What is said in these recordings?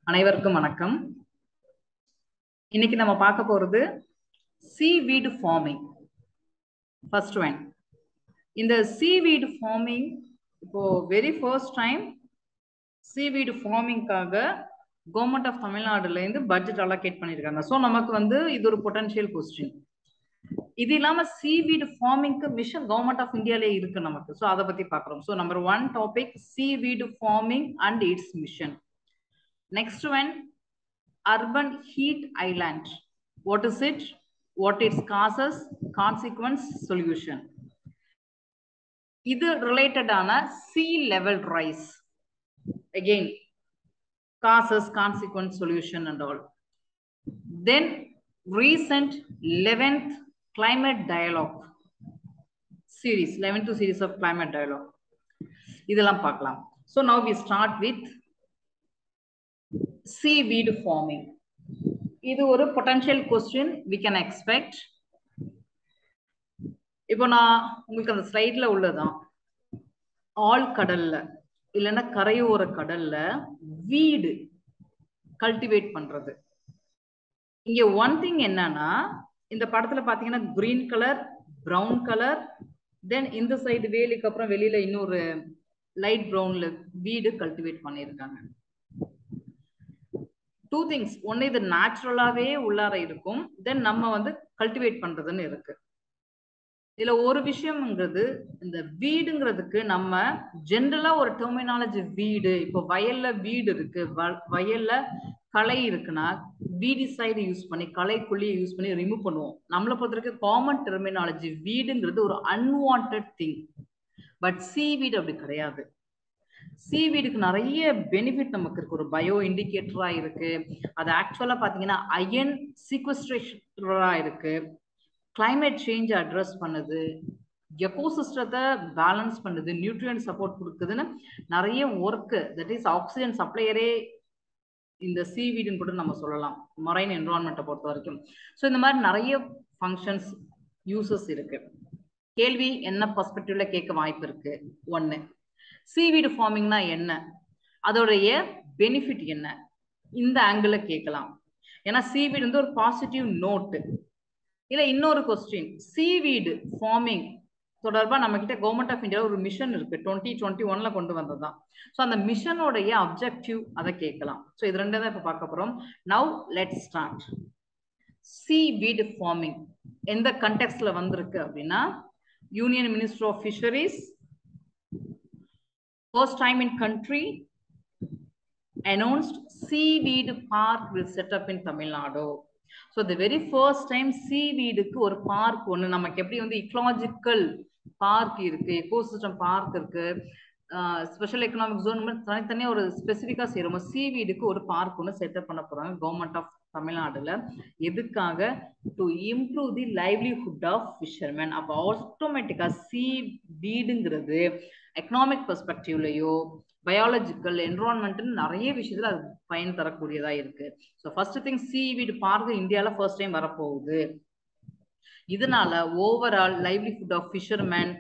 அனைவருக்கும் வணக்கம். இன்னைக்கு நம்ம பார்க்க போறது seaweed farming. First one. இந்த seaweed farming இப்போ very first time seaweed farming காக கவர்மெண்ட் ஆஃப் தமிழ்நாடுல இருந்து பட்ஜெட் அலோகேட் பண்ணிருக்காங்க. சோ நமக்கு வந்து இது ஒரு பொட்டன்ஷியல் क्वेश्चन. இது இல்லாம seaweed farmingக்கு மிஷன் கவர்மெண்ட் ஆஃப் இந்தியாலே இருக்கு நமக்கு. சோ அத பத்தி பார்க்கறோம். So number 1 topic seaweed farming and its mission. Next one, urban heat island. What is it? What its causes, consequence, solution. இது related ஆன sea level rise. Again, causes, consequence, solution and all. Then recent 11th climate dialogue series, 11th series of climate dialogue. இதெல்லாம் பார்க்கலாம். So now we start with seaweed farming. இது ஒரு potential question we can expect. இப்போ நான் உங்களுக்கு அந்த ஸ்லைட்ல உள்ளதான் ஆழ் கடல்ல இல்லைன்னா கரையோர கடல்ல வீடு கல்டிவேட் பண்றது. இங்க ஒன் திங் என்னன்னா இந்த படத்துல பாத்தீங்கன்னா கிரீன் கலர், பிரவுன் கலர், தென் இந்த சைடு வேலிக்கு அப்புறம் வெளியில இன்னொரு லைட் பிரவுன்ல வீடு கல்டிவேட் பண்ணியிருக்காங்க. டூ திங்ஸ், ஒன்னு இது நேச்சுரலாவே உள்ளார இருக்கும், தென் நம்ம வந்து கல்டிவேட் பண்றதுன்னு இருக்கு. இதுல ஒரு விஷயம்ங்கிறது இந்த வீடுங்கிறதுக்கு நம்ம ஜென்ரலா ஒரு டெர்மினாலஜி வீடு, இப்போ வயல்ல வீடு இருக்கு, வயல்ல களை இருக்குன்னா வீடிசைடு யூஸ் பண்ணி களைக்குள்ளேயே யூஸ் பண்ணி ரிமூவ் பண்ணுவோம். நம்மளை பொறுத்த வரைக்கும் காமன் டெர்மினாலஜி வீடுங்கிறது ஒரு அன்வான்ட் திங். பட் சீவீடு அப்படி கிடையாது. சீவீடுக்கு நிறைய பெனிஃபிட் நமக்கு இருக்கு. ஒரு பயோ இண்டிகேட்டரா இருக்கு, அது ஆக்சுவலா பாத்தீங்கன்னா அயன் சீக்வஸ்ட்ரேஷனா இருக்கு, கிளைமேட் சேஞ்ச் அட்ரஸ் பண்ணுது, எக்கோசிஸ்டத்தை பேலன்ஸ் பண்ணுது, நியூட்ரியன்ட் சப்போர்ட் கொடுக்குதுன்னு நிறைய ஒர்க்கு. தட் இஸ் ஆக்சிஜன் சப்ளையரே இந்த சீவீடுன்னு கூட நம்ம சொல்லலாம் மரைன் என்விரான்மெண்ட்டை பொறுத்த வரைக்கும். ஸோ இந்த மாதிரி நிறைய ஃபங்க்ஷன்ஸ் யூசஸ் இருக்கு. கேள்வி என்ன பர்ஸ்பெக்டிவ்ல கேட்க வாய்ப்பு இருக்கு. ஒன்னு, சீவீடு ஃபார்மிங்னா என்ன, அதோடைய பெனிஃபிட் என்ன, இந்த ஆங்கிள் கேட்கலாம். ஏன்னா சீவீடு வந்து ஒரு பாசிட்டிவ் நோட்டு. இல்ல இன்னொரு கொஸ்டின், சீவீடு ஃபார்மிங் தொடர்பா நம்ம கிட்ட கவர்மெண்ட் ஆஃப் இந்தியா ஒரு மிஷன் இருக்கு, 2021ல கொண்டு வந்ததுதான். ஸோ அந்த மிஷனோடைய அப்ஜெக்டிவ் அதை கேட்கலாம். ஸோ இது ரெண்டு தான் இப்ப பார்க்க போறோம். Now let's start. Seaweed farming எந்த கண்டெக்ஸ்ட்ல வந்திருக்கு அப்படின்னா, union minister of fisheries first time in country announced seaweed park will set up in Tamil Nadu. So the very first time seaweed க்கு ஒரு பார்க் ஒன்று, நமக்கு எப்படி வந்து இக்கலாஜிக்கல் பார்க் இருக்கு, எக்கோசிஸ்டம் பார்க் இருக்கு, ஸ்பெஷல் எக்கனாமிக் ஜோன் தனித்தனியாக ஒரு ஸ்பெசிஃபிக்காக செய்கிறோம். சீவீடுக்கு ஒரு பார்க் ஒன்று செட்டப் பண்ண போகிறாங்க கவர்மெண்ட் ஆஃப் தமிழ்நாடுல. எதுக்காக? To improve the livelihood of fisherman. அப்போ ஆட்டோமேட்டிக்காக சீவீடுங்கிறது எக்கனாமிக் பெர்ஸ்பெக்டிவ்லையோ பயாலஜிக்கல் என்விரான்மெண்ட்னு நிறைய விஷயத்துல அது பயன் தரக்கூடியதா இருக்கு. So first thing, seaweed park இந்தியாவில ஃபர்ஸ்ட் டைம் வரப்போகுது. இதனால overall livelihood of fisherman,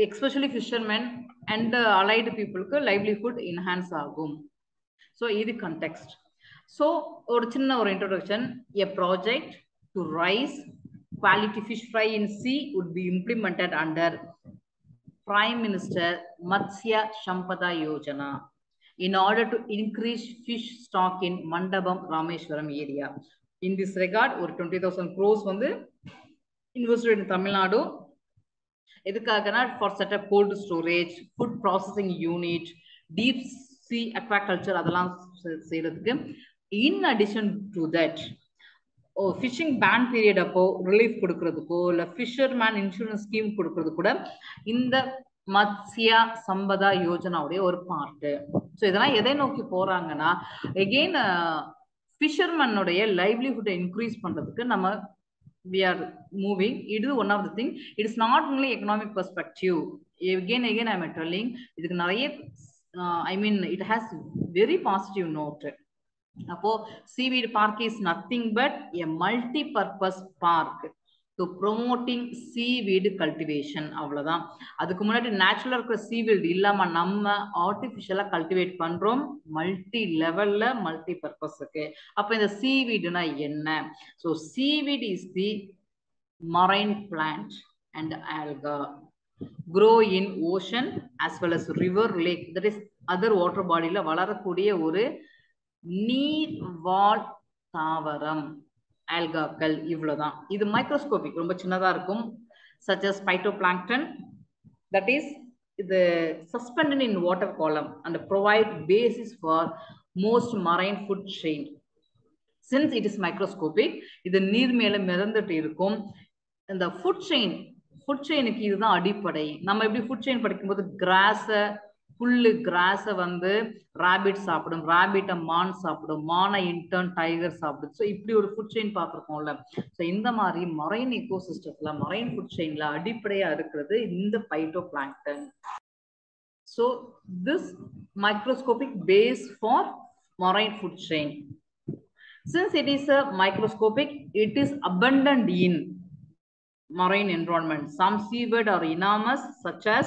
especially fisherman and allied பீப்புளுக்கு லைவ்லிஹுட் என்ஹான்ஸ் ஆகும். ஸோ இது கண்டெக்ஸ்ட். ஸோ ஒரு சின்ன ஒரு introduction. A project to raise quality fish fry in sea would be implemented under Prime Minister Matsya Sampada Yojana in order to increase fish stock in Mandabam Rameshwaram area. In this regard, ஒரு 20,000 crores வந்து invested in Tamil Nadu. எதுக்காகனா for set up cold storage, food processing unit, deep sea aquaculture அதெல்லாம் செய்யறதுக்கு. In addition to that, fishing ban period அப்போ relief கொடுக்கறதுக்கோ இல்லை fisherman insurance scheme கொடுக்கறது கூட இந்த மத்ஸ்யா சம்பதா யோஜனாவுடைய ஒரு பார்ட்டு. ஸோ இதெல்லாம் எதை நோக்கி போறாங்கன்னா, எகெயின் ஃபிஷர்மேனுடைய லைவ்லிஹுட்டை இன்க்ரீஸ் பண்றதுக்கு நம்ம we are moving. It is one of the thing. It is not only economic perspective. Again I am telling, இதுக்கு நிறைய I mean it has very positive note. அப்போ seaweed park is nothing but a multi-purpose park. to promoting seaweed cultivation. அவ்வளவுதான். அதுக்கு முன்னாடி நேச்சுரலா இருக்கிற seaweed இல்லாம நம்ம ஆர்டிஃபிஷியலா கல்டிவேட் பண்றோம் மல்டி லெவல்ல மல்டி பர்பஸ்க்கு. அப்ப இந்த seaweedனா என்ன? So seaweed is the marine plant and alga grow in ocean as well as river, lake, that is other water bodyல வளரக்கூடிய ஒரு நீர்வாழ் தாவரம் ஆல்காக்கள். இவ்வளவுதான். இது மைக்ரோஸ்கோபிக், ரொம்ப சின்னதா இருக்கும். such as phytoplankton, that is the suspended in water column and provide basis for most marine food chain. Since it is microscopic, இது நீர் மேல மிதந்துட்டு இருக்கும். இந்த ஃபுட் செயினுக்கு இதுதான் அடிப்படை. நம்ம எப்படி ஃபுட் செயின் படிக்கும்போது கிராஸை வந்து ராபிட் சாப்பிடும், ராபிட்டை மான் சாப்பிடும், மானை இன்டர்ன் டைகர் சாப்பிடும். ஸோ இப்படி ஒரு ஃபுட் செயின் பார்த்துருக்கோம்ல. ஸோ இந்த மாதிரி மரைன் எக்கோசிஸ்டத்துல மரைன் ஃபுட் செயின்ல அடிப்படையா இருக்கிறது இந்த phytoplankton. So this microscopic base for marine food chain. Since it is a microscopic, it is abundant in marine environment. Some seaweed are enormous, such as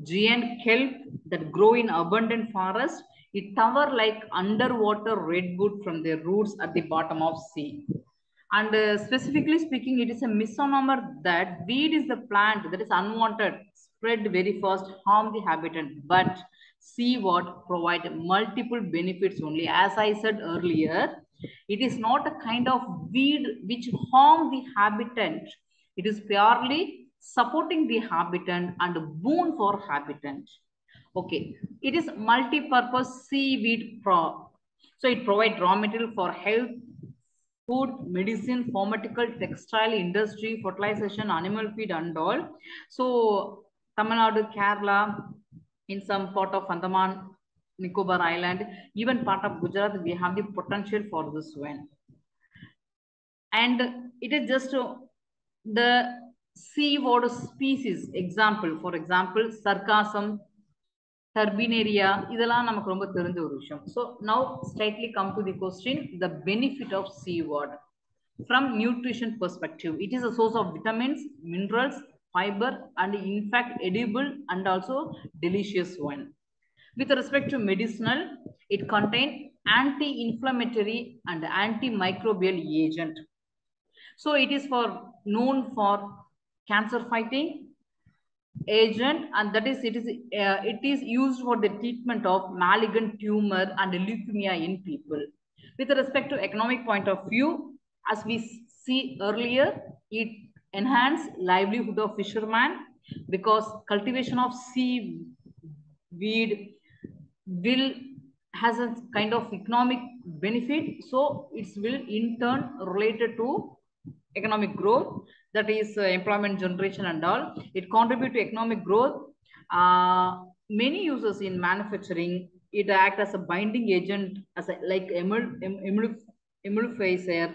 giant kelp that grow in abundant forest. It tower like underwater redwood from their roots at the bottom of sea. And specifically speaking, it is a misnomer that weed is the plant that is unwanted, spread very fast, harm the habitat. But seawater provide multiple benefits only. As I said earlier, it is not a kind of weed which harm the habitat. It is purely supporting the habitat and boon for habitat. Okay, it is multi-purpose seaweed so it provides raw material for health, food, medicine, pharmaceutical, textile industry, fertilization, animal feed and all. So Tamil Nadu, Kerala, in some part of Andaman Nicobar Island, even part of Gujarat, we have the potential for this one. And it is just the seawater species. Example, for example, sargassum, Turbinaria, இதெல்லாம் நமக்கு ரொம்ப தெரிஞ்ச ஒரு விஷயம். So now straightly come to the question, the benefit of seawater from nutrition perspective. It is a source of vitamins, minerals, fiber, and in fact edible and also delicious one. With respect to medicinal, it contains anti-inflammatory and antimicrobial agent. So it is known for cancer fighting agent, and that is it is used for the treatment of malignant tumor and leukemia in people. With respect to economic point of view, as we see earlier, it enhance livelihood of fishermen because cultivation of seaweed has a kind of economic benefit. So it will in turn related to economic growth, that is employment generation and all. It contribute to economic growth. Many uses in manufacturing, it act as a binding agent, as a like emulsifier,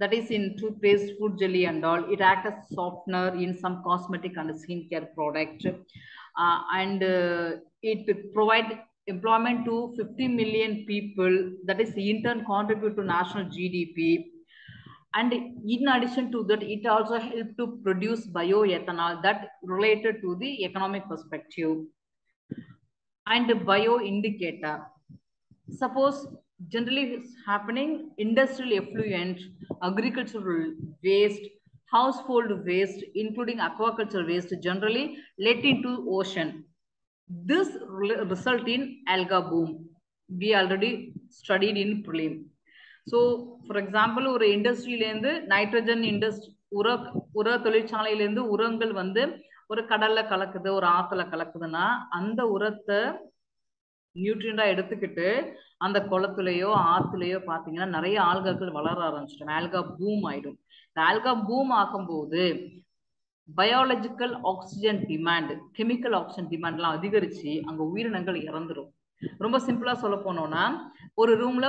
that is in toothpaste, food jelly and all. It act as softener in some cosmetic and skincare product, and it provide employment to 50 million people, that is in turn contribute to national GDP. And in addition to that, it also helped to produce bioethanol, that related to the economic perspective. And bio indicator, suppose generally it's happening, industrial effluent, agricultural waste, household waste, including aquaculture waste, generally let into ocean. This result in alga boom. We already studied in prelim. So for example, ஒரு இண்டஸ்ட்ரியில இருந்து nitrogen உர தொழிற்சாலையில இருந்து உரங்கள் வந்து ஒரு கடல்ல கலக்குது, ஒரு ஆத்துல கலக்குதுன்னா அந்த உரத்தை நியூட்ரியண்டா எடுத்துக்கிட்டு அந்த குளத்துலயோ ஆத்துலயோ பாத்தீங்கன்னா நிறைய ஆல்காக்கள் வளர ஆரம்பிச்சிடும். ஆல்கா பூம் ஆயிடும். ஆல்கா பூம் ஆகும்போது biological oxygen demand, chemical oxygen டிமாண்ட்லாம் அதிகரிச்சு அங்க உயிரினங்கள் இறந்துடும். ரொம்ப சிம்பிளா சொல்ல போனோம்னா, ஒரு ரூம்ல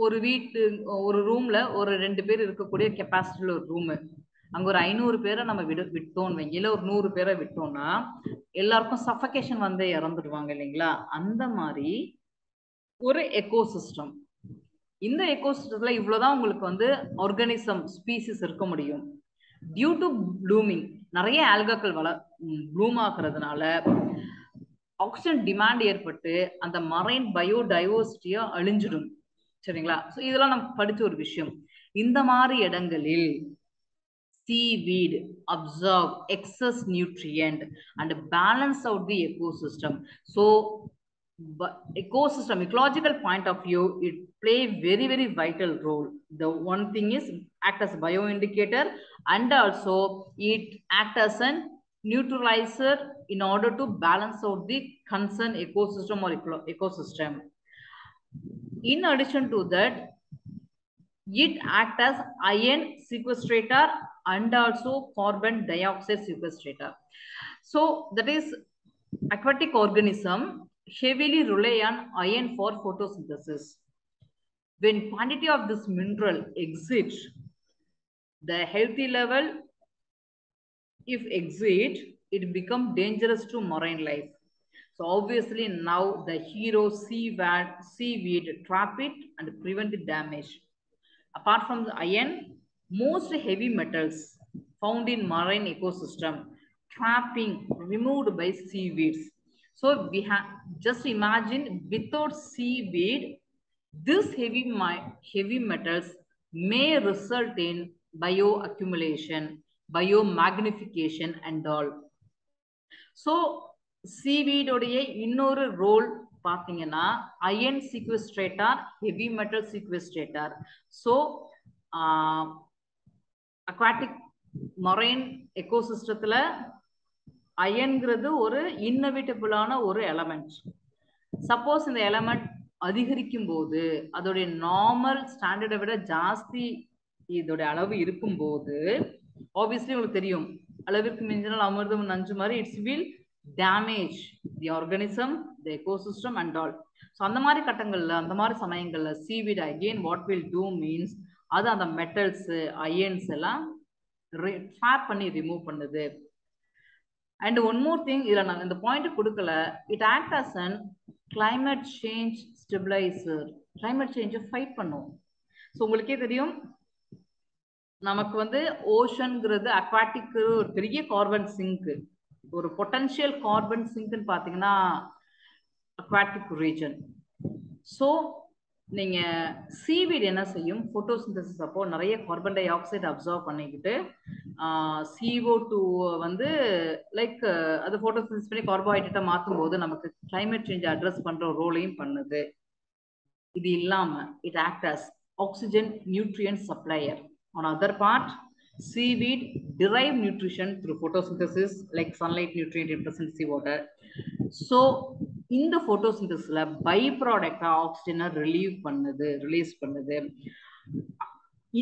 ஒரு 2 பேர் இருக்கக்கூடிய கெப்பாசிட்டில ஒரு ரூம், அங்க ஒரு 500 பேரை நம்ம விட்டோம் வைங்க, இல்ல ஒரு 100 பேரை விட்டோம்னா எல்லாருக்கும் சஃபகேஷன் வந்து இறந்துடுவாங்க இல்லைங்களா? அந்த மாதிரி ஒரு எக்கோசிஸ்டம். இந்த எக்கோசிஸ்டத்துல இவ்வளவுதான் உங்களுக்கு வந்து ஆர்கானிசம் ஸ்பீசிஸ் இருக்க முடியும். டியூ டு ப்ளூமிங் நிறைய ஆல்காக்கள் ப்ளூம் ஆகுறதுனால ஆக்சிஜன் டிமாண்ட் ஏற்பட்டு அந்த மரைன் பயோடைவர்சிட்டியா அழிஞ்சிடும். சரிங்களா? ஸோ இதெல்லாம் நம்ம படிச்ச ஒரு விஷயம். இந்த மாதிரி இடங்களில் seaweed absorb excess nutrient and balance out the ecosystem. So ecosystem, ecological point of view, it play very, very vital role. The one thing is act as bioindicator, and also it act as an neutralizer in order to balance out the concerned ecosystem or ecosystem. In addition to that, it act as iron sequestrator and also carbon dioxide sequestrator. So that is aquatic organism heavily rely on iron for photosynthesis. When quantity of this mineral exceeds the healthy level, if exceed, it become dangerous to marine life. So obviously now the hero seaweed trap it and prevent the damage. Apart from the iron, most heavy metals found in marine ecosystem trapping removed by seaweeds. So we have just imagine without seaweed, this heavy metals may result in bioaccumulation, biomagnification and all. So seaweed உடைய இன்னொரு role பார்த்தீங்கன்னா iron sequestrator, heavy metal sequestrator. So aquatic marine எக்கோசிஸ்டத்துல அயன்கிறது ஒரு இன்னோவேட்டபிளான ஒரு element. Suppose இந்த element அதிகரிக்கும் போது அதோடைய நார்மல் ஸ்டாண்டர்டை விட ஜாஸ்தி இதோட அளவு இருக்கும்போது ஆப்வியஸ்லி உங்களுக்கு தெரியும், அளவிற்கு மிஞ்சினால் அமிர்தம் நஞ்சு மாதிரி it's will damage the organism, the ecosystem and all. So அந்த மாதிரி கட்டங்கள்ல, அந்த மாதிரி சமயங்கள்ல seaweed again what will do means அது அந்த மெட்டல்ஸ் அயன்ஸ் எல்லாம் ட்ராப் பண்ணி ரிமூவ் பண்ணுது. அண்ட் ஒன் மோர் திங், இதில் நான் இந்த பாயிண்ட் கொடுக்கல, it act as an climate change stabiliser. Climate சேஞ்சை ஃபைட் பண்ணும். ஸோ உங்களுக்கே தெரியும், நமக்கு வந்து ஓஷன்ங்கிறது அக்வாட்டிக்கு ஒரு பெரிய கார்பன் சிங்க், ஒரு பொட்டன்ஷியல் கார்பன் சிங்க்னு பார்த்தீங்கன்னா அக்வாட்டிக் ரீஜன். ஸோ நீங்க சீவீட் என்ன செய்யும், போட்டோசிந்தசிஸ் அப்போ நிறைய கார்பன் டை ஆக்சைடு அப்சர்வ் பண்ணிக்கிட்டு CO2 வந்து லைக் அது போட்டோசிந்தசிஸ் பண்ணி கார்போஹைட்ரேட்டை மாற்றும் போது நமக்கு கிளைமேட் சேஞ்ச் அட்ரஸ் பண்ற ரோலையும் பண்ணுது. இது இல்லாம it act as oxygen nutrient supplier. On other part, seaweed derive nutrition through photosynthesis like sunlight nutrient it present seawater. So in the photosynthesis byproduct oxygen release பண்ணுது.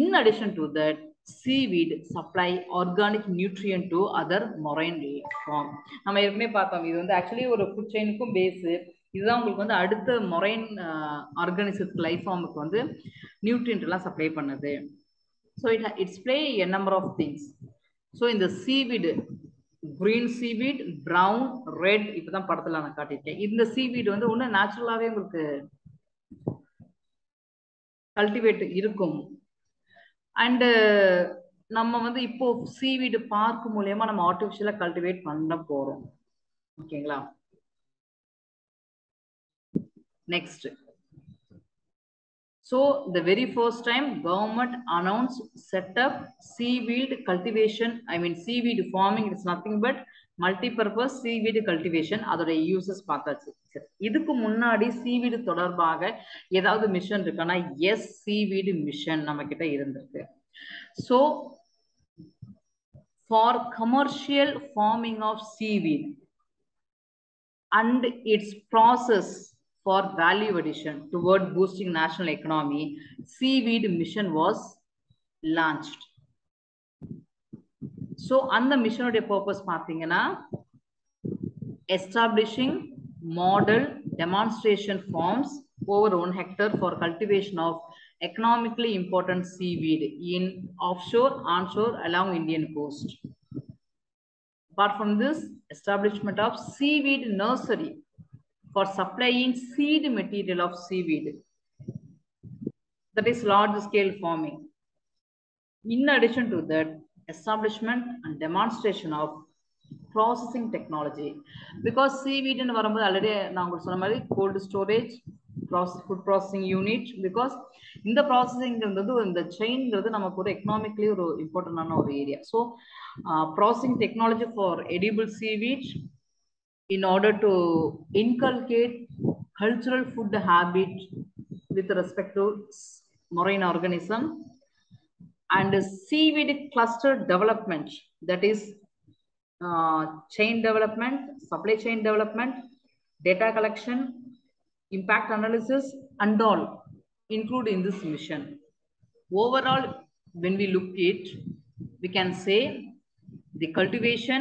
In addition to that, seaweed supply organic nutrient to other marine life form. நம்ம ஏற்கனவே பார்த்தோம், இது வந்து actually ஒரு food செயினுக்கும் base. இதுதான் உங்களுக்கு வந்து அடுத்த மொரைன் ஆர்கானிசத்துக்கு லைஃப் ஃபார்முக்கு வந்து நியூட்ரியன்ட் எல்லாம் சப்ளை பண்ணுது. So it's play a number of things. So in the seaweed, green seaweed, brown, red, இப்பதான் படத்துல நான் காட்டியிருக்கேன். இந்த seaweed வந்து ஒண்ணு நேச்சுரலாவே உங்களுக்கு கல்டிவேட் இருக்கும். அண்ட் நம்ம வந்து இப்போ seaweed பார்க் மூலமா நம்ம ஆர்டிஃபிஷியலா கல்டிவேட் பண்ண போறோம். ஓகேங்களா? Next, so the very first time government announced set up seaweed cultivation, I mean seaweed farming is nothing but multi-purpose seaweed cultivation. அதோட யூசஸ் பார்த்தாச்சு. இதுக்கு முன்னாடி seaweed தொடர்பாக ஏதாவது மிஷன் இருக்கானா? எஸ், seaweed மிஷன் நம்ம கிட்ட இருந்திருக்கு. So for commercial farming of seaweed and its process for value addition toward boosting national economy, Seaweed mission was launched. So and the mission of the purpose பார்த்தீங்கன்னா establishing model demonstration farms over 1 hectare for cultivation of economically important seaweed in offshore, onshore along Indian coast. Apart from this, establishment of seaweed nursery for supplying seed material of seaweed. that is large scale farming. In addition to that, establishment and demonstration of processing technology, because seaweed and வரும்போது already நான் உங்களுக்கு சொன்ன மாதிரி cold storage, food processing unit, because இந்த processing இந்த செயின்ங்கிறது நமக்கு ஒரு economically ஒரு இம்பார்ட்டன்டான ஒரு area. So processing technology for edible seaweed in order to inculcate cultural food habit with respect to marine organism, and seaweed cluster development, that is chain development, supply chain development, data collection, impact analysis, and all include in this mission. Overall, when we look at, we can say the cultivation,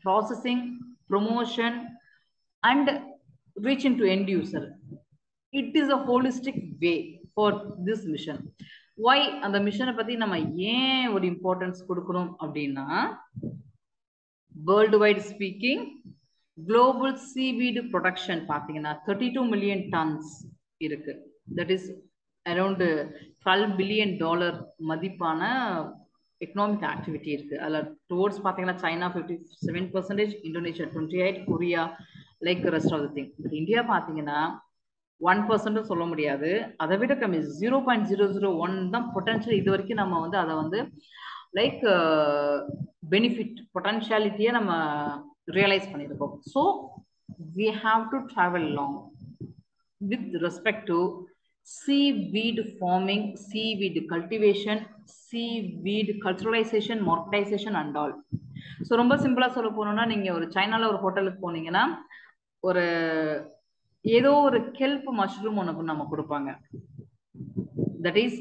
processing, promotion, and reach into end user. It is a holistic way for this mission. Why and the mission பத்தி நம்ம ஏன் ஒரு importance கொடுக்கணும் அப்படின்னா, worldwide speaking, global seaweed production பார்த்தீங்கன்னா 32 million tons இருக்கு. That is around $12 billion மதிப்பான economic activity இருக்கு. அதில் டுவோர்ட்ஸ் பார்த்தீங்கன்னா China 57%, Indonesia 28%, Korea like rest of the thing. But India பார்த்தீங்கன்னா 1% சொல்ல முடியாது, அதை விட கம்மி 0.001 தான் பொட்டன்ஷியல். இது வரைக்கும் நம்ம வந்து அதை வந்து லைக் பெனிஃபிட் பொட்டன்ஷியாலிட்டியை நம்ம ரியலைஸ் பண்ணியிருக்கோம். So we have to travel long with respect to seaweed farming, seaweed cultivation, seaweed culturalization, marketization and all. So ரொம்ப சிம்பிளா சொல்ல போனோம்னா, நீங்க ஒரு சைனால ஒரு ஹோட்டலுக்கு போனீங்கன்னா ஒரு ஏதோ ஒரு கெல்ப் மஷ்ரூம் ஒன்று நம்ம கொடுப்பாங்க. தட் இஸ்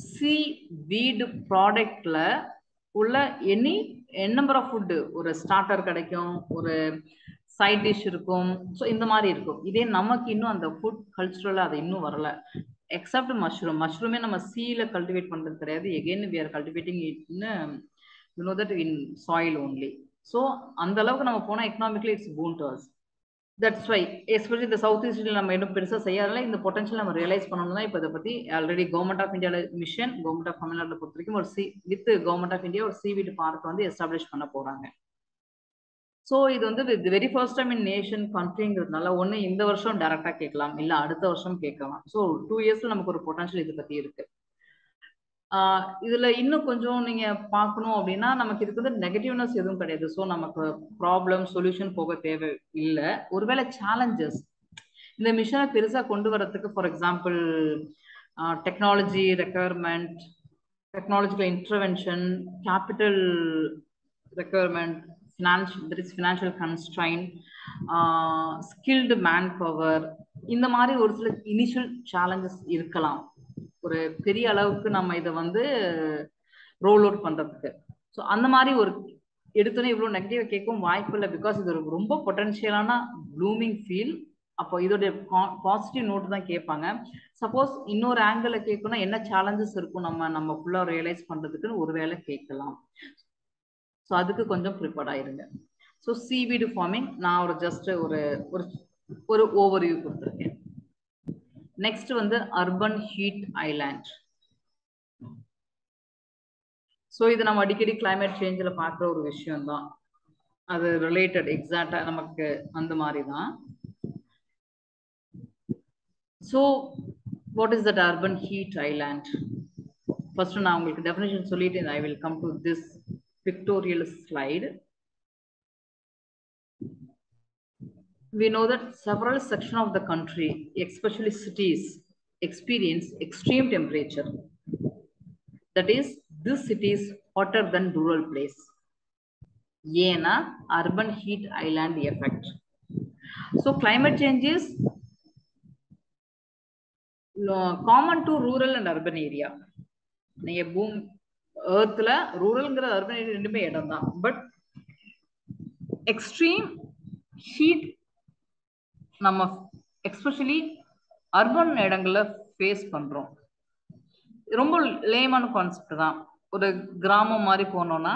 seaweed ப்ராடக்ட்ல உள்ள நம்பர் ஆஃப் ஃபுட்டு, ஒரு ஸ்டார்டர் கிடைக்கும், ஒரு சைட் டிஷ் இருக்கும், ஸோ இந்த மாதிரி இருக்கும். இதே நமக்கு இன்னும் அந்த ஃபுட் கல்ச்சுரலாக அது இன்னும் வரல. எக்ஸப்ட் மஷ்ரூமே நம்ம சீல கல்டிவேட் பண்ணுறது கிடையாது. Again we are cultivating it in you know that in soil only. So அந்த அளவுக்கு நம்ம போனால் economically it's boon to us. That's why especially இந்த சவுத் ஈஸ்டில் நம்ம இன்னும் பெருசாக செய்யாதனால இந்த பொட்டன்ஷியல் நம்ம ரியலைஸ் பண்ணணும் தான் இப்போ இதை பற்றி ஆல்ரெடி கவர்மெண்ட் ஆஃப் இந்தியாவில் மிஷன், கவர்மெண்ட் ஆஃப் தமிழ்நாட்டில் பொறுத்த வரைக்கும் ஒரு வித் கவர்மெண்ட் ஆஃப் இந்தியா ஒரு சீவீட் பார்க் வந்து எஸ்டாப்ளிஷ் பண்ண போகிறாங்க. ஸோ இது வந்து very first time in nation கண்ட்ரிங்கிறதுனால ஒன்று இந்த வருஷம் டைரக்டாக கேட்கலாம், இல்லை அடுத்த வருஷம் கேட்கலாம். ஸோ 2 இயர்ஸில் நமக்கு ஒரு பொட்டன்ஷியல் இதை பற்றி இருக்கு. இதுல இன்னும் கொஞ்சம் நீங்க பார்க்கணும் அப்படின்னா, நமக்கு இதுக்கு வந்து நெகட்டிவ்னஸ் எதுவும் கிடையாது. ஸோ நமக்கு ப்ராப்ளம் சொல்யூஷன் போக தேவை இல்லை. ஒருவேளை சேலஞ்சஸ் இந்த மிஷனை பெருசா கொண்டு வரதுக்கு, for example technology requirement, technological intervention, capital requirement, financial constrain, skilled man power, இந்த மாதிரி ஒரு சில இனிஷியல் சேலஞ்சஸ் இருக்கலாம் ஒரு பெரிய அளவுக்கு நம்ம இதை வந்து ரோல் அவுட் பண்றதுக்கு. ஸோ அந்த மாதிரி ஒரு எடுத்தோன்னே இவ்வளோ நெகட்டிவ் கேட்கவும் வாய்ப்பு இல்லை. பிகாஸ் இது ரொம்ப பொட்டன்ஷியலான ப்ளூமிங் ஃபீல். அப்போ இதோடைய பாசிட்டிவ் நோட்டு தான் கேட்பாங்க. சப்போஸ் இன்னொரு ஆங்கிள் கேட்கணும்னா என்ன சேலஞ்சஸ் இருக்கும் நம்ம ஃபுல்லாக ரியலைஸ் பண்றதுக்குன்னு ஒரு வேளை கேட்கலாம். ஸோ அதுக்கு கொஞ்சம் ப்ரிப்பேர்ட் ஆயிருங்க. ஸோ சீவீடு ஃபார்மிங் நான் ஒரு ஜஸ்ட் ஒரு ஓவர்வியூ கொடுத்துருக்கேன். நெக்ஸ்ட் வந்து அர்பன் ஹீட் ஐலாண்ட். ஸோ இது நம்ம அடிக்கடி கிளைமேட் சேஞ்சில் பார்க்குற ஒரு விஷயம் தான். அது ரிலேட்டட் எக்ஸாக்டா நமக்கு அந்த மாதிரி தான். So what is that urban heat island? First நான் உங்களுக்கு டெஃபினேஷன் சொல்லிட்டு I will come to this pictorial slide. We know that several sections of the country, especially cities, experience extreme temperature. That is, this city is hotter than rural place. Yena urban heat island effect. So climate change is common to rural and urban area. நீங்க earthல ரூரல்ங்கிற urban area ரெண்டுமே இடம் தான். But extreme heat நம்ம especially urban இடங்கள்ல face பண்றோம். ரொம்ப லேமான concept தான். ஒரு கிராமம் மாதிரி போனோம்னா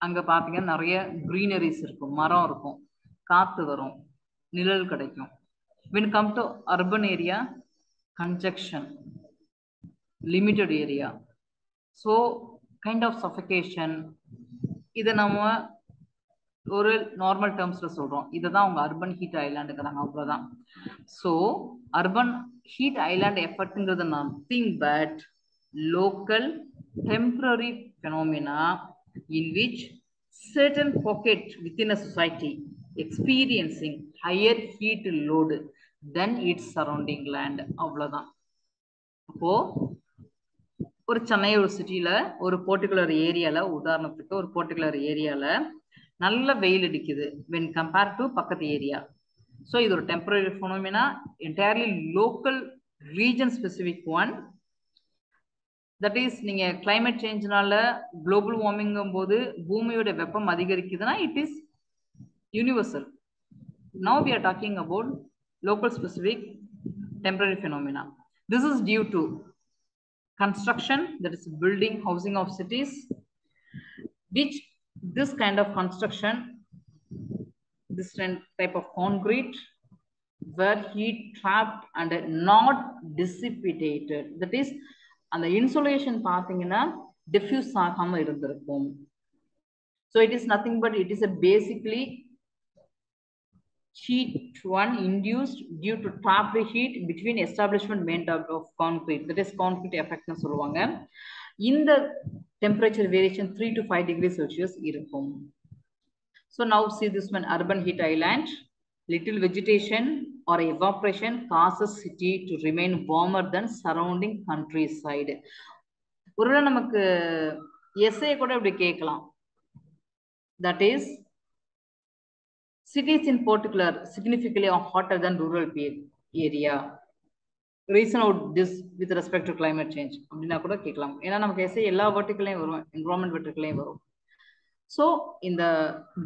அங்க பாத்தீங்கன்னா நிறைய கிரீனரிஸ் இருக்கும், மரம் இருக்கும், காத்து வரும், நிழல் கிடைக்கும். When it comes to urban area, congestion, limited area, so kind of suffocation. இதை நம்ம ஒரு நார்மல் டேர்ம்ஸ்ல சொல்றோம். இதுதான் உங்க அர்பன் ஹீட் ஐலாண்டுங்கிறாங்க, அவ்வளவுதான். ஸோ அர்பன் ஹீட் ஐலாண்ட் எஃபெக்ட்ங்கிறது nothing but local temporary phenomena in which certain pocket within a society experiencing higher heat load than its surrounding land. அவ்வளவுதான். அப்போ ஒரு சென்னை ஒரு சிட்டியில ஒரு பர்டிகுலர் ஏரியால, உதாரணத்துக்கு ஒரு பர்டிகுலர் ஏரியால நல்ல வெயில் அடிக்குது when compared to பக்கத்து ஏரியா. ஸோ இது ஒரு temporary phenomena, entirely local region specific one. That is நீங்க கிளைமேட் சேஞ்ச்னால குளோபல் வார்மிங்கும் போது பூமியோட வெப்பம் அதிகரிக்குதுன்னா it is universal. Now we are talking about local specific temporary phenomena. This is due to construction, that is building, housing of cities, which this kind of construction, this type of concrete were heat trapped and not dissipated. That is, and the insulation பாத்தீங்கன்னா diffuse ஆகாம இருந்திருக்கும். So it is nothing but it is a basically heat one induced due to trapped heat between establishment made out of concrete. That is concrete effect னு சொல்லுவாங்க. இந்த temperature variation 3 to 5 degrees Celsius இருக்கும். So now see this one, urban heat island. Little vegetation or evaporation causes city to remain warmer than surrounding countryside. ஒருவேளை நமக்கு S A கூட இப்படி கேட்கலாம். That is, cities in particular significantly are hotter than rural area. Reason out this with respect to climate change. அப்படின்னா கூட கேட்கலாம். ஏன்னா நமக்கு எஸ்ஏ எல்லா வெர்டிகலையும் வரும், என்விரான்மெண்ட் வெர்டிகலையும் வரும். ஸோ இந்த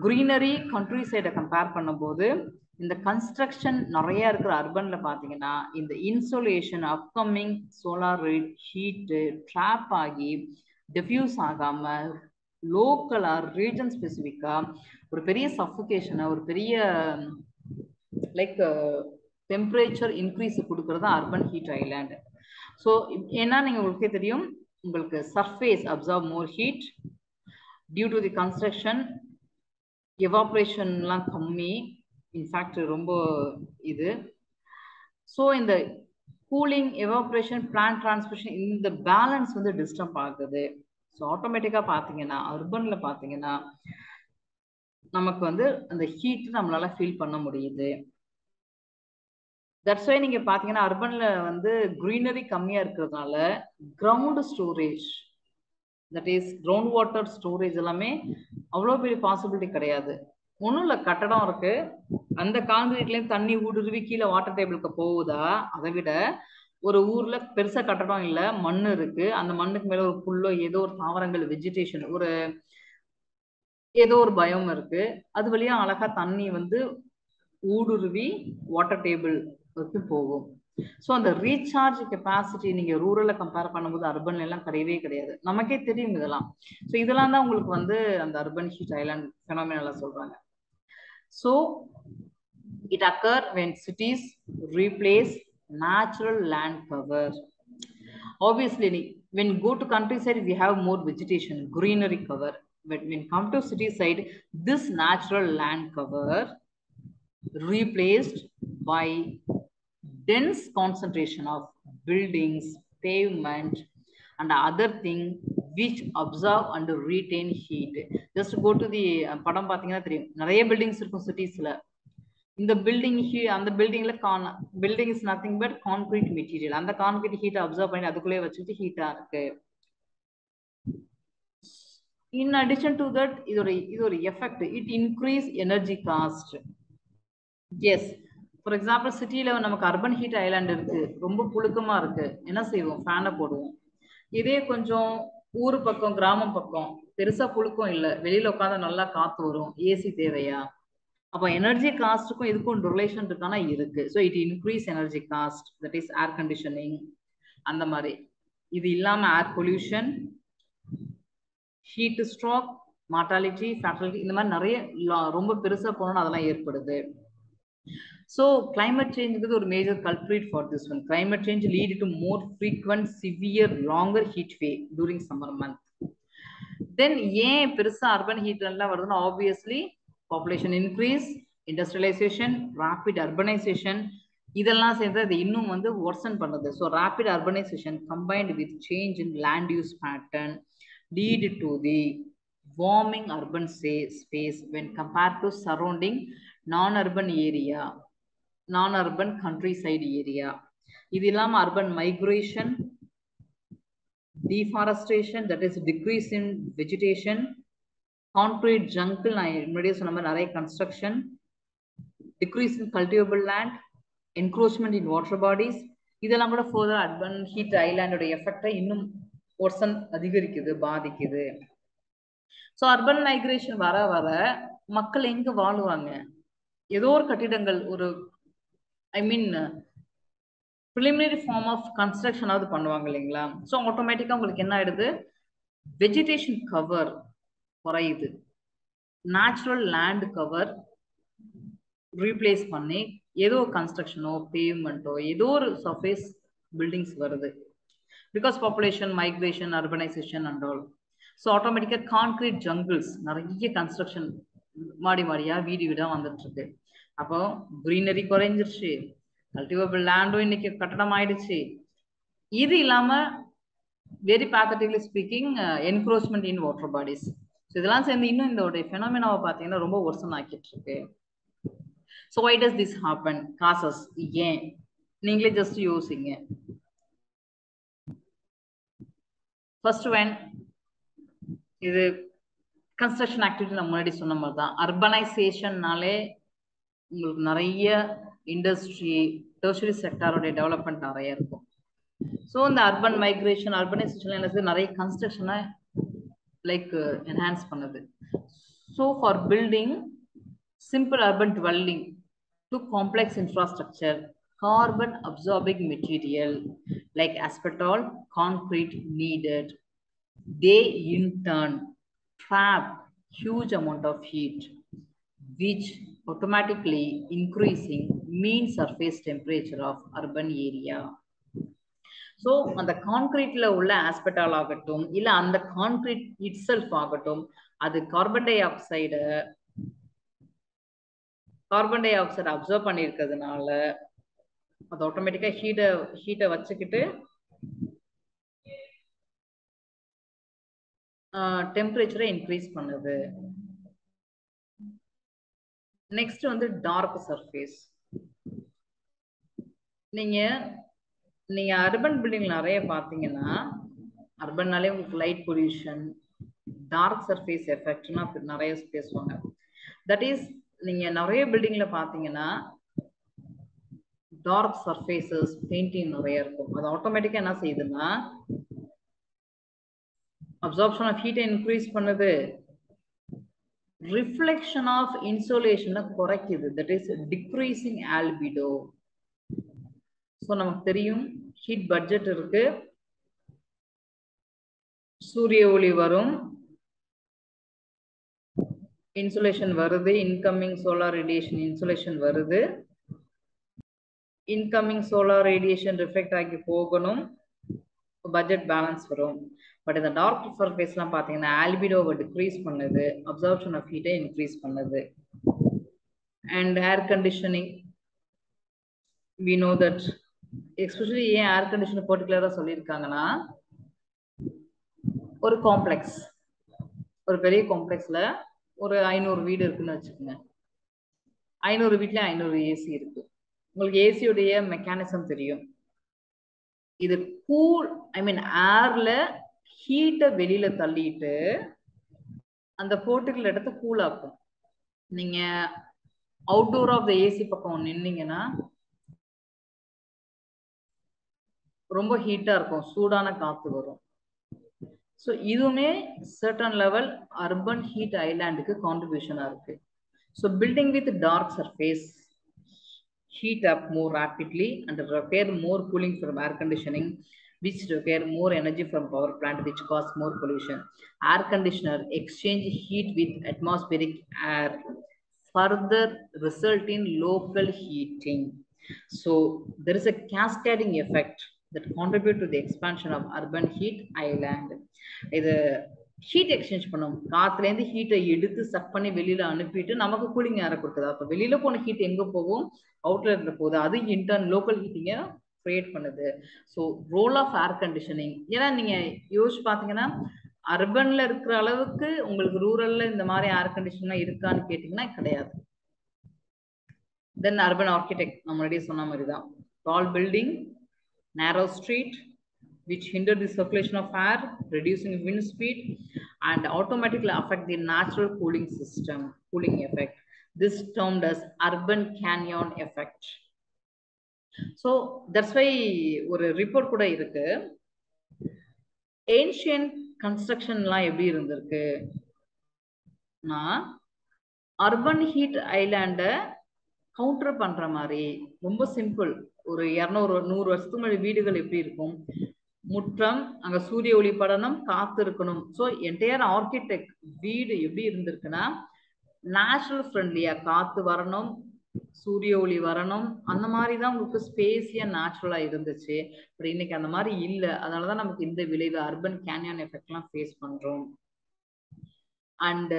greenery கண்ட்ரி சைடை கம்பேர் பண்ணும்போது இந்த கன்ஸ்ட்ரக்ஷன் நிறைய இருக்கிற அர்பன்ல பார்த்தீங்கன்னா இந்த insolation upcoming solar heat trap ஆகி டிஃப்யூஸ் ஆகாம லோக்கலா ரீஜன் ஸ்பெசிஃபிக்கா ஒரு பெரிய சஃபோகேஷனை, ஒரு பெரிய லைக் டெம்பரேச்சர் இன்க்ரீஸ் கொடுக்கறது அர்பன் ஹீட் ஐலாண்ட். ஸோ ஏன்னா நீங்க உங்களுக்கே தெரியும், உங்களுக்கு surface observe more heat due to the construction, எவாப்ரேஷன்லாம் கம்மி, இன்ஃபேக்ட் ரொம்ப இது. ஸோ இந்த கூலிங், எவாப்ரேஷன், பிளான்ட் டிரான்ஸ்மிஷன், இந்த பேலன்ஸ் வந்து டிஸ்டர்ப் ஆகுது. ஸோ ஆட்டோமேட்டிக்காக பார்த்தீங்கன்னா அர்பன்ல பார்த்தீங்கன்னா நமக்கு வந்து அந்த ஹீட் நம்மளால ஃபீல் பண்ண முடியுது. தட்ஸ் வை நீங்க பார்த்தீங்கன்னா அர்பன்ல வந்து greenery கம்மியா இருக்கிறதுனால ground storage, that is ground water storage எல்லாமே அவ்வளோ பெரிய பாசிபிலிட்டி கிடையாது. ஒன்றும் இல்லை, கட்டடம் இருக்கு, அந்த கான்கிரீட்லேயும் தண்ணி ஊடுருவி கீழே வாட்டர் டேபிளுக்கு போகுதா? அதை விட ஒரு ஊர்ல பெருசா கட்டடம் இல்லை, மண் இருக்கு, அந்த மண்ணுக்கு மேல ஒரு புல்லோ ஏதோ ஒரு தாவரங்கள் வெஜிடேஷன், ஒரு ஏதோ ஒரு பயம் இருக்கு, அது வழியா அழகா தண்ணி வந்து ஊடுருவி வாட்டர் டேபிள் போகும். ஸோ அந்த ரீசார்ஜ் கெப்பாசிட்டி நீங்க ரூரல்ல கம்பேர் பண்ணும்போது அர்பன்ல எல்லாம் கிடையவே கிடையாது. நமக்கே தெரியும் இதெல்லாம். ஸோ இதெல்லாம் தான் உங்களுக்கு வந்து அந்த அர்பன் ஹீட் ஐலாண்ட் ஃபெனாமினலா சொல்றாங்க. So it occur when cities replace natural land cover. Obviously, when you go to countryside, we have more vegetation, greenery cover. But when come to city side, this natural land cover replaced by dense concentration of buildings, pavement, and other thing which absorb and retain heat. Just go to the படம் பார்த்தீங்கன்னா தெரியும், நிறைய buildings இருக்கும் சிட்டிஸ்ல. இந்த building அந்த பில்டிங்ல building is nothing but concrete material. அந்த concrete heat observe பண்ணி அதுக்குள்ளே வச்சுட்டு ஹீட்டா இருக்கு. இன் அடிஷன் டு தட் இது ஒரு effect, it increase energy cost. Yes, for example சிட்டியில நமக்கு அர்பன் ஹீட் ஐலாண்ட் இருக்கு, ரொம்ப புழுக்கமா இருக்கு, என்ன செய்வோம்? ஃபேனை போடுவோம். இதே கொஞ்சம் ஊர் பக்கம், கிராமம் பக்கம் பெருசா புழுக்கம் இல்லை, வெளியில உட்காந்து நல்லா காத்து வரும், ஏசி தேவையா? அப்போ எனர்ஜி காஸ்ட்டுக்கும் இதுக்கும் ரிலேஷன் இருக்கானா? இருக்கு. So it increase energy cost, that is air conditioning, அந்த மாதிரி. இது இல்லாம air pollution, heat stroke, mortality, fatality, இந்த மாதிரி நிறைய ரொம்ப பெருசா போனோம்னா அதெல்லாம் ஏற்படுது. So climate change is a major culprit for this one. Climate change lead to more frequent, severe, longer heat wave during summer month. Then ஏன் பெருசா urban heat எல்லாம் வருதுன்னா obviously population increase, industrialization, rapid urbanization இதெல்லாம் சேர்ந்து அது இன்னும் வந்து worsen பண்ணுது. So rapid urbanization combined with change in land use pattern lead to the warming urban space when compared to surrounding non-urban area, non-urban countryside area. இது இல்லாம urban migration, deforestation, that is decrease in vegetation, concrete jungle, construction, decrease in cultivable land, encroachment in water bodies. இதெல்லாம் கூட further urban heat island உடைய effect இன்னும் worsen அதிகரிக்குது, பாதிக்குது. So urban migration வர வர மக்கள் எங்க வாழுவாங்க? ஏதோ ஒரு கட்டிடங்கள், ஒரு preliminary form of construction ஆவது பண்ணுவாங்க இல்லைங்களா? ஸோ ஆட்டோமேட்டிக்கா உங்களுக்கு என்ன ஆயிடுது? வெஜிடேஷன் கவர் குறையுது, நேச்சுரல் லேண்ட் கவர் ரீப்ளேஸ் பண்ணி ஏதோ கன்ஸ்ட்ரக்ஷனோ பேவ்மெண்ட்டோ ஏதோ ஒரு சர்ஃபேஸ் பில்டிங்ஸ் வருது. Because population migration, urbanisation and all. So ஆட்டோமேட்டிக்கா கான்கிரீட் ஜங்கிள்ஸ், நிறைய கன்ஸ்ட்ரக்ஷன் மாடி மாடியா வீடு வீடா வந்துட்டு இருக்கு. அப்போ கிரீனரி குறைஞ்சிருச்சு, கல்டிவேபிள் லேண்டும் இன்னைக்கு கட்டடம் ஆயிடுச்சு. இது இல்லாம very pathetically speaking encroachment in water bodies. So இதெல்லாம் சேர்ந்து இன்னும் இந்த ஃபெனோமினாவை பார்த்தீங்கன்னா ரொம்ப ஒர்சன் ஆக்கிட்டு இருக்கு. So why does this happen? Causes ஏன்? நீங்களே ஜஸ்ட் யோசிங்க. ஃபர்ஸ்ட் ஒன், இது கன்ஸ்ட்ரக்ஷன் ஆக்டிவிட்டி நம்ம முன்னாடி சொன்ன மாதிரி தான். அர்பனைசேஷன்னாலே உங்களுக்கு நிறைய இண்டஸ்ட்ரி, டெர்ஷரி செக்டாரோட டெவலப்மெண்ட் நிறைய இருக்கும். ஸோ இந்த அர்பன் மைக்ரேஷன், அர்பனைசேஷன் என்ன நிறைய கன்ஸ்ட்ரக்ஷனை லைக் என்ஹான்ஸ் பண்ணுது. So for building simple urban dwelling to complex infrastructure, carbon absorbing material like asphalt, concrete needed. They in turn trap huge amount of heat, which automatically increasing mean surface temperature of urban area. So அந்த கான்கிரீட்ல உள்ள ஆஸ்பெட்டால் ஆகட்டும், இல்ல அந்த concrete it self ஆகட்டும், அது carbon di oxide observe பண்ணியிருக்கிறதுனால அது ஆட்டோமேட்டிக்கா ஹீட்டை வச்சுக்கிட்டு டெம்பரேச்சரை இன்க்ரீஸ் பண்ணுது. நெக்ஸ்ட் வந்து டார்க் சர்ஃபேஸ். நீங்க அர்பன் பில்டிங் நிறைய பார்த்தீங்கன்னா, அர்பன்னாலே உங்களுக்கு லைட் பொல்யூஷன், டார்க் சர்ஃபேஸ் எஃபெக்ட்னா நிறைய பேசுவாங்க. தட் இஸ் நீங்க நிறைய பில்டிங்ல பாத்தீங்கன்னா டார்க் சர்ஃபேசஸ், பெயிண்டிங் நிறைய இருக்கும். அது ஆட்டோமேட்டிக்கா என்ன செய்யுதுன்னா அப்சார்ப்ஷன் ஆஃப் ஹீட்டை இன்க்ரீஸ் பண்ணுது, ரிஃப்ளெக்ஷன் ஆஃப் இன்சோலேஷனை குறைக்குது. That is decreasing albedo. So நமக்கு தெரியும் ஹீட் பட்ஜெட் இருக்கு, சூரிய ஒளி வரும், இன்சுலேஷன் வருது, இன்கமிங் சோலார் ரேடியேஷன் இன்சுலேஷன் வருது, இன்கமிங் சோலார் ரேடியேஷன் ரிஃப்ளெக்ட் ஆகி போகணும், பட்ஜெட் பேலன்ஸ் வரும். பட் இந்த டார்க் சர்ஃபேஸ்லாம் பார்த்தீங்கன்னா ஆல்பிடோவை டிக்ரீஸ் பண்ணுது, அப்சார்ப்ஷன் ஆஃப் ஹீட்டை இன்க்ரீஸ் பண்ணுது. And air conditioning, we know that especially ஏன் ஏர் கண்டிஷன் பர்டிகுலராக சொல்லியிருக்காங்கன்னா, ஒரு காம்ப்ளெக்ஸ், ஒரு பெரிய காம்ப்ளெக்ஸ்ல ஒரு 500 வீடு இருக்குன்னு வச்சுக்கோங்க. 500 வீட்ல 500 ஏசி இருக்கு. உங்களுக்கு ஏசியுடைய மெக்கானிசம் தெரியும். இது கூல், ஏர்ல ஹீட்டை வெளியில தள்ளிட்டு அந்த போர்ட்டிகல் இடத்த கூல் ஆக்கும். நீங்க அவுட்டோர் ஆஃப் த ஏசி பக்கம் நின்னீங்கன்னா ரொம்ப ஹீட்டா இருக்கும், சூடான காத்து வரும். ஸோ இதுவுமே சர்டன் லெவல் அர்பன் ஹீட் ஐலாண்டுக்கு கான்ட்ரிபியூஷனா இருக்கு. So building with dark surface heat up more rapidly and require more cooling from air conditioning, which require more energy from power plant, which cause more pollution. Air conditioner exchange heat with atmospheric air further result in local heating. So there is a cascading effect that contribute to the expansion of urban heat island. இது heat exchange பண்ணும், காத்துலேருந்து ஹீட்டை எடுத்து chuck பண்ணி வெளியில அனுப்பிட்டு நமக்கு cooling ஏற கொடுக்குது. அப்போ வெளியில போன ஹீட் எங்க போகும்? அவுட்ல இருந்த போகுது. அது இன்டர்ன் லோக்கல் ஹீட்டிங்கை கிரியேட் பண்ணுது. So role of air conditioning, ஏன்னா நீங்க யோசிச்சு பார்த்தீங்கன்னா அர்பன்ல இருக்கிற அளவுக்கு உங்களுக்கு ரூரல்ல இந்த மாதிரி ஏர் கண்டிஷன்லாம் இருக்கான்னு கேட்டீங்கன்னா கிடையாது. தென் அர்பன் ஆர்கிடெக்ட் நம்ம முன்னாடியே சொன்ன மாதிரி தான், டால் building, narrow street which hinder the circulation of air, reducing wind speed and automatically affect the natural cooling system, cooling effect. This termed as urban canyon effect. So that's why ஒரு report கூட இருக்கு, ancient constructionலாம் எப்படி இருந்திருக்கு urban heat ஐலாண்டை counter பண்ற மாதிரி. ரொம்ப simple, ஒரு 200-100 வருஷத்துக்கு முன்னாடி வீடுகள் எப்படி இருக்கும்? முற்றம், அங்க சூரிய ஒளி படணும், காத்து இருக்கணும். ஸோ என்டையர் ஆர்கிடெக்ட் வீடு எப்படி இருந்திருக்குன்னா நேச்சுரல் ஃப்ரெண்ட்லியா, காத்து வரணும், சூரிய ஒளி வரணும், அந்த மாதிரி தான் உங்களுக்கு ஸ்பேஸியா நேச்சுரலா இருந்துச்சு. பட் இன்னைக்கு அந்த மாதிரி இல்லை. அதனாலதான் நமக்கு இந்த விளைவு அர்பன் கேனியன் எஃபெக்ட்லாம் ஃபேஸ் பண்றோம். அண்ட்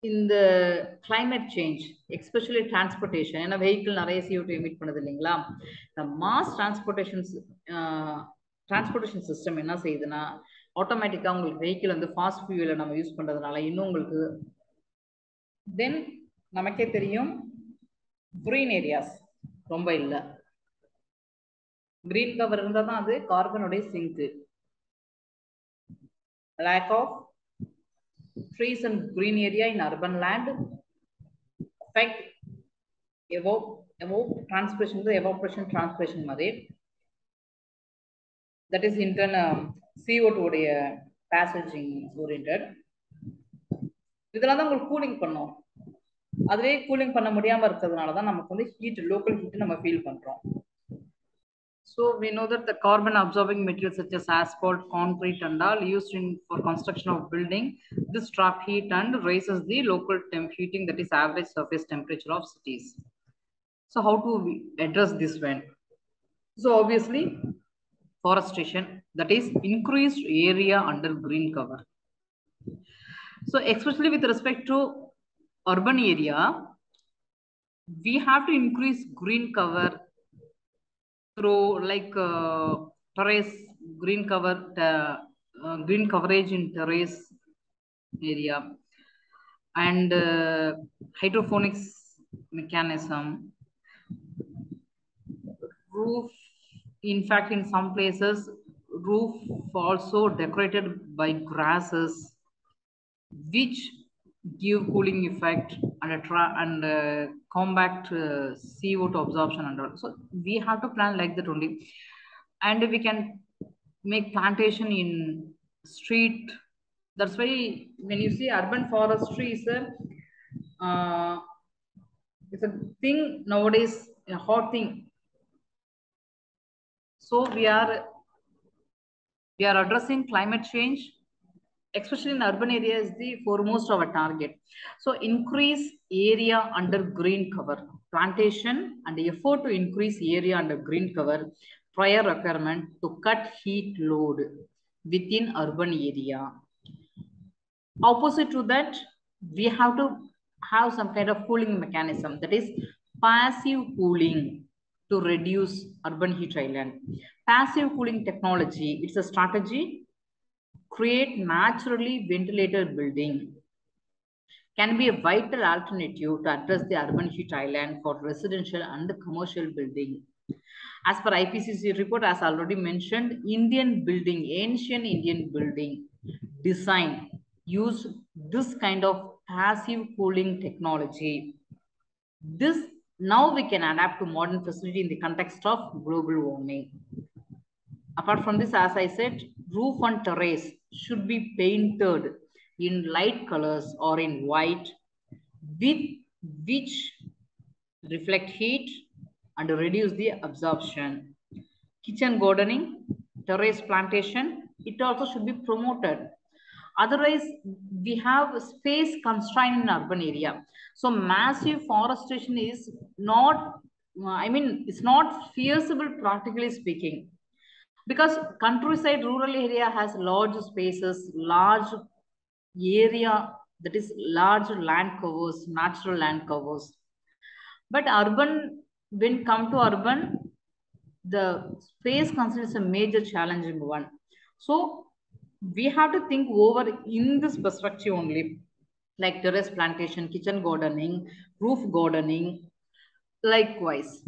இந்த climate change, especially transportation, ஏன்னா வெஹிக்கிள் நிறைய CO2 எமிட் பண்ணுது இல்லைங்களா? இந்த மாஸ் டிரான்ஸ்போர்ட்டேஷன் சிஸ்டம் என்ன செய்யுதுன்னா ஆட்டோமேட்டிக்கா உங்களுக்கு வெஹிக்கிள் வந்து ஃபாஸ்ட் ஃபியூவலை நம்ம யூஸ் பண்றதுனால இன்னும் உங்களுக்கு தென் நமக்கே தெரியும் கிரீன் ஏரியாஸ் ரொம்ப இல்லை. கிரீன் கவர் இருந்தால் தான் அது கார்பனுடைய sink. Lack of trees and green area in urban land affect transpiration, the evaporation transpiration மாதிரி. That is in turn CO2 உடைய passaging oriented. இதெல்லாம் தான் உங்களுக்கு கூலிங் பண்ணும். அதுவே கூலிங் பண்ண முடியாம இருக்கிறதுனால தான் நமக்கு வந்து ஹீட், லோக்கல் ஹீட் நம்ம ஃபீல் பண்றோம். So we know that the carbon absorbing materials such as asphalt, concrete and all used for construction of building, this trap heat and raises the local temp heating, that is average surface temperature of cities. So how to address this one? So obviously forestation, that is increased area under green cover. So especially with respect to urban area, we have to increase green cover through like terrace, green coverage in terrace area and hydroponics mechanism, roof. In fact, in some places roof also decorated by grasses which give cooling effect and combat CO2 absorption and all. So we have to plan like that only, and we can make plantation in street. That's why when you see urban forestry is it's a thing nowadays, a hot thing. So we are addressing climate change, especially in urban areas, is the foremost of our target. So increase area under green cover, plantation and effort to increase area under green cover, prior requirement to cut heat load within urban area. Opposite to that, we have to have some kind of cooling mechanism, that is passive cooling to reduce urban heat island. Passive cooling technology, it's a strategy create naturally ventilated building, can be a vital alternative to address the urban heat island for residential and commercial building. As per IPCC report, as already mentioned, ancient Indian building design used this kind of passive cooling technology. This now we can adapt to modern facility in the context of global warming. Apart from this, as I said, roof and terrace should be painted in light colors or in white, with which reflect heat and reduce the absorption. Kitchen gardening, terrace plantation, it also should be promoted. Otherwise, we have space constraint in urban area. So massive forestation is not, it's not feasible practically speaking. Because countryside rural area has large spaces, large area, that is large land covers, natural land covers. But urban, when come to urban, the space considers a major challenging one. So we have to think over in this perspective only, like terrace plantation, kitchen gardening, roof gardening, likewise.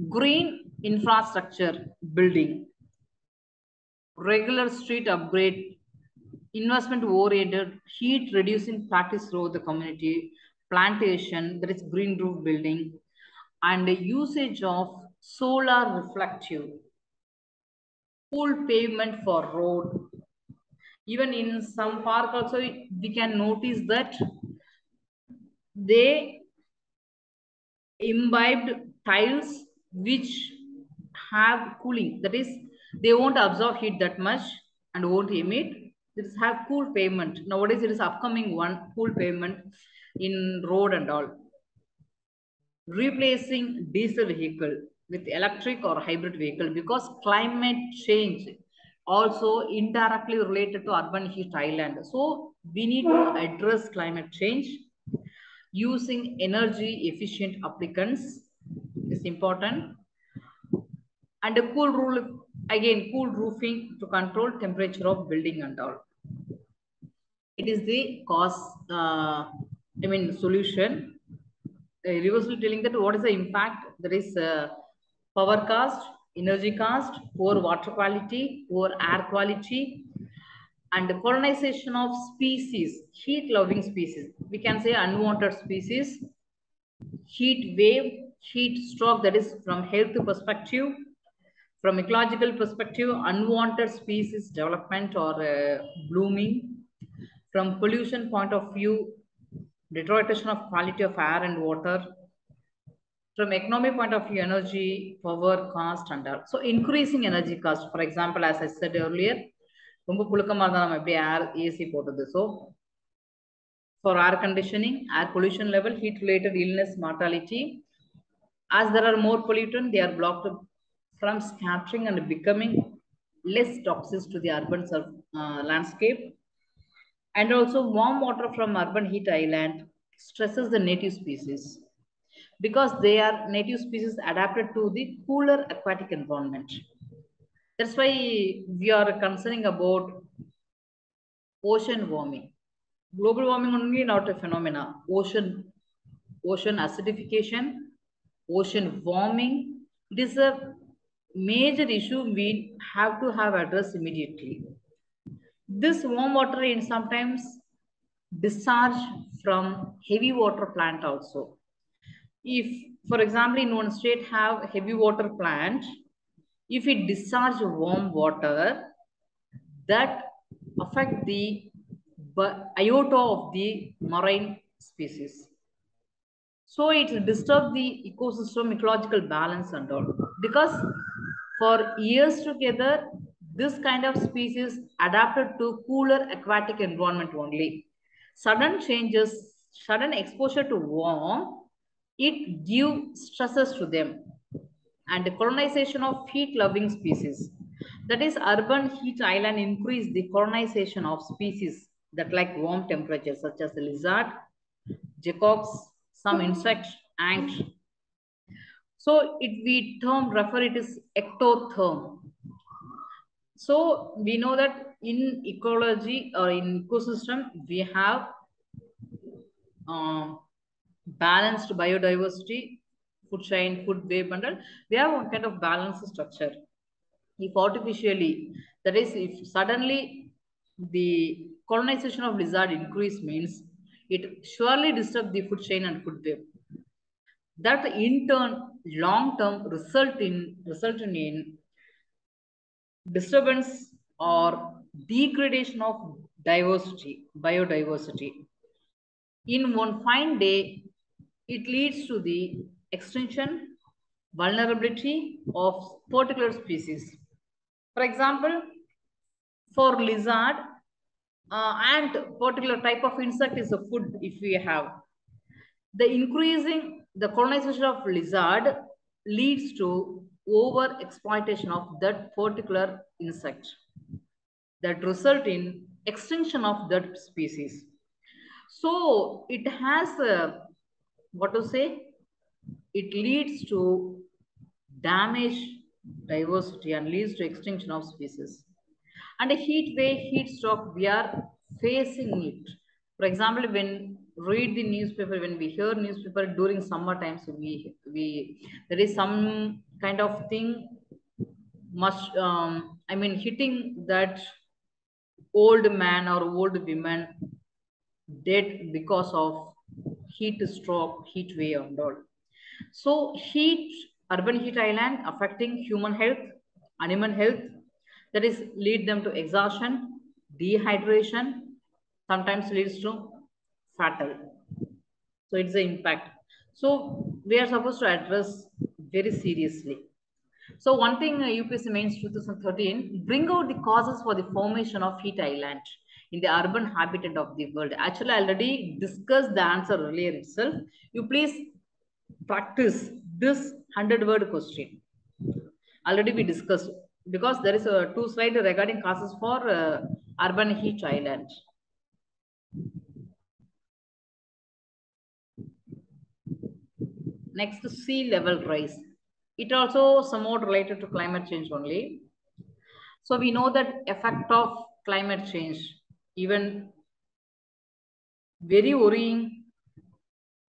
Green infrastructure building, regular street upgrade, investment oriented, heat reducing practice throughout the community, plantation, there is green roof building, and the usage of solar reflective, full pavement for road. Even in some park also, we can notice that they imbibed tiles which have cooling. That is, they won't absorb heat that much and won't emit. It have cool pavement. Nowadays, it is upcoming one, cool pavement in road and all. Replacing diesel vehicle with electric or hybrid vehicle, because climate change also indirectly related to urban heat island. So we need to address climate change using energy efficient applicants is important. And a cool rule, again, cool roofing to control temperature of building and all. It is the cause, solution. Reversely telling that what is the impact? There is power cost, energy cost, poor water quality, poor air quality, and the colonization of species, heat-loving species. We can say unwanted species, heat wave, heat stroke, that is from health perspective. From ecological perspective, unwanted species development or blooming. From pollution point of view, deterioration of quality of air and water. From economic point of view, energy, power, cost, and all. So increasing energy cost. For example, as I said earlier, air AC போட்டது. So for air conditioning, air pollution level, heat related illness, mortality. As there are more pollutant, they are blocked from scattering and becoming less toxic to the urban landscape. And also warm water from urban heat island stresses the native species, because they are native species adapted to the cooler aquatic environment. That's why we are concerning about ocean warming. Global warming only not a phenomena. Ocean acidification, ocean warming. It is a major issue we have to have addressed immediately. This warm water in sometimes discharge from heavy water plant also. If, for example, in one state have heavy water plant, if it discharge warm water, that affect the iota of the marine species. So it disturbs the ecosystem ecological balance and all. Because for years together, this kind of species adapted to cooler aquatic environment only. Sudden changes, sudden exposure to warm, it gives stresses to them. And the colonization of heat-loving species. That is, urban heat island increase the colonization of species that like warm temperatures, such as the lizard, jacobs, some insects, ant. So we refer it as ectotherm. So we know that in ecology or in ecosystem, we have balanced biodiversity, food chain, food web, and we have one kind of balanced structure. If artificially, that is, if suddenly the colonization of lizard increase means it surely disturbs the food chain and food web. That in turn, long term result in disturbance or degradation of biodiversity. In one fine day, it leads to the extinction, vulnerability of particular species. For example, for lizard, and particular type of insect is a food if we have. The colonization of lizard leads to over exploitation of that particular insect that result in extinction of that species. So it has what to say, it leads to damage diversity and leads to extinction of species. And a heat wave, heat stroke, we are facing it. For example, when read the newspaper, when we hear newspaper during summer times, we there is some kind of thing must I mean hitting that old man or old women dead because of heat stroke, heat wave and all. So heat, urban heat island affecting human health, animal health, that is lead them to exhaustion, dehydration, sometimes leads to fatal. So it's the impact. So we are supposed to address very seriously. So one thing UPSC Mains 2013, bring out the causes for the formation of heat island in the urban habitat of the world. Actually, I already discussed the answer earlier itself. You please practice this 100-word question. Already we discussed, because there is a 2 slide regarding causes for urban heat island. Next, sea level rise. It also somewhat related to climate change only. So we know that effect of climate change, even very worrying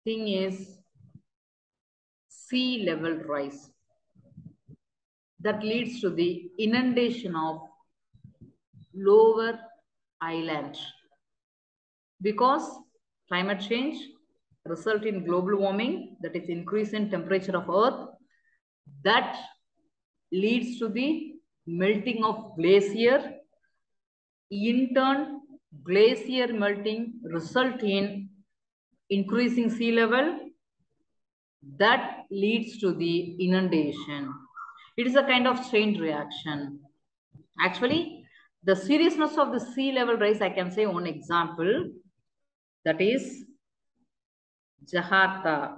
thing is sea level rise. That leads to the inundation of lower island, because climate change result in global warming, that is increase in temperature of earth, that leads to the melting of glacier. In turn, glacier melting result in increasing sea level, that leads to the inundation. It is a kind of chain reaction. Actually, the seriousness of the sea level rise, I can say one example, that is Jakarta.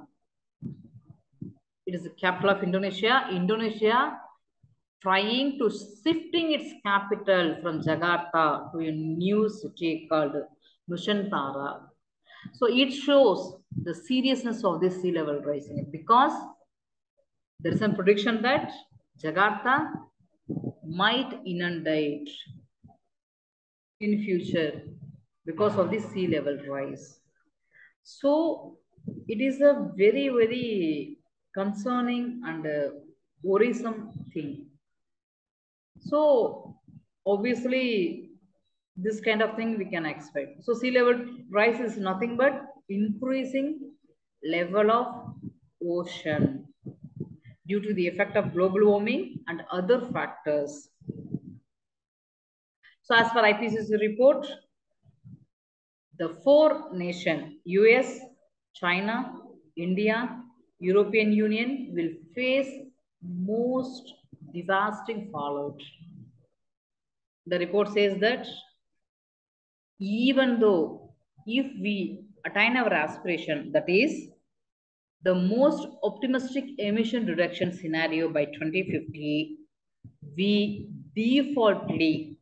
It is the capital of Indonesia. Indonesia trying to shifting its capital from Jakarta to a new city called Nusantara. So it shows the seriousness of this sea level rising, because there is a prediction that Jakarta might inundate in future because of the sea level rise. So it is a very, very concerning and worrisome thing. So obviously this kind of thing we can expect. So sea level rise is nothing but increasing level of ocean due to the effect of global warming and other factors. So as per IPCC report, the 4 nations, US, China, India, European Union, will face most devastating fallout. The report says that even though if we attain our aspiration, that is the most optimistic emission reduction scenario by 2050, we defaultly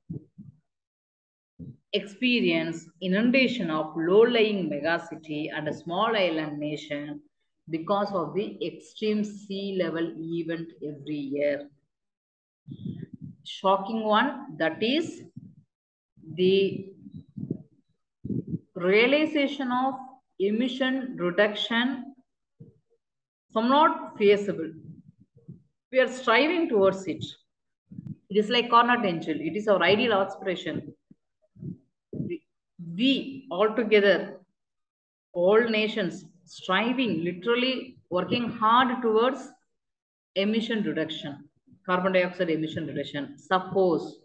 experience inundation of low-lying megacity and a small island nation because of the extreme sea level event every year. Shocking one, that is the realization of emission reduction somewhat feasible. We are striving towards it. It is like cornet angel. It is our ideal aspiration. We all together, all nations striving, literally working hard towards emission reduction, carbon dioxide emission reduction. Suppose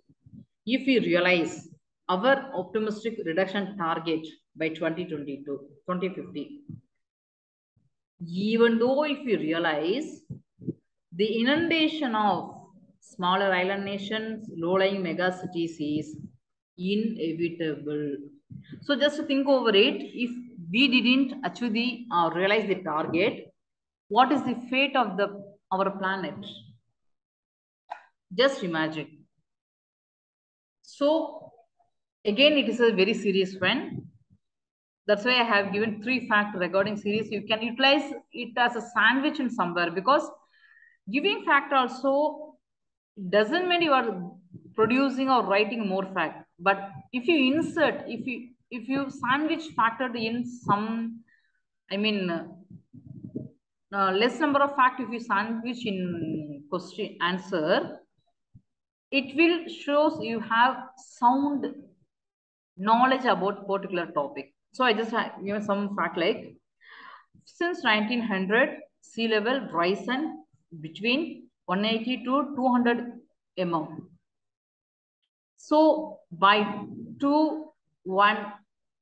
if we realize our optimistic reduction target by 2022, 2050, even though if we realize the inundation of smaller island nations, low-lying megacities is inevitable. So just think over it. If we didn't achieve the realize the target, what is the fate of our planet? Just imagine. So again, it is a very serious one. That's why I have given 3 facts regarding series. You can utilize it as a sandwich in somewhere, because giving fact also doesn't mean you are producing or writing more fact. But if you insert, if you sandwich factored in some, I mean, less number of fact, if you sandwich in question answer, it will shows you have sound knowledge about particular topic. So I just give some fact like, since 1900, sea level risen between 180 to 200 mm. So by 21